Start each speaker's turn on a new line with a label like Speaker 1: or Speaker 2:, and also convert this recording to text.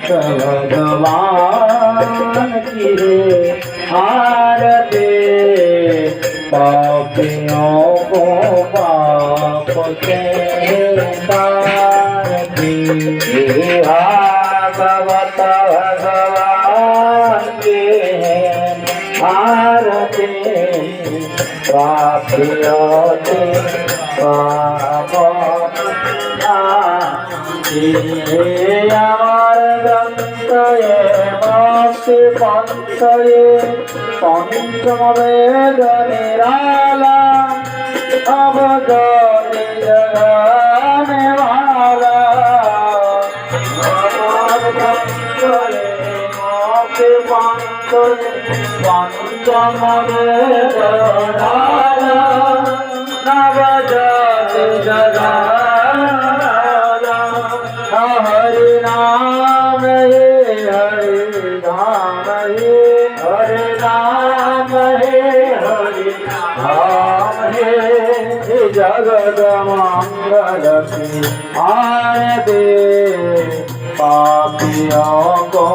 Speaker 1: भगवान की आरती पापियों को पाप से तारती भागवत भगवान की आरती पापियों से पाप আমার গ্রন্থয়ে মুক্তি পন্থয়ে পঞ্চম বেদ নিরালা অবগতি জগানে মালা আমার গ্রন্থয়ে মুক্তি পন্থয়ে পঞ্চম বেদ নিরালা অবগতি জগানে हरे नाम हे हरे नाम हे हरे नाम हे हरे नाम हे जगद मंगल की आरती पापियों को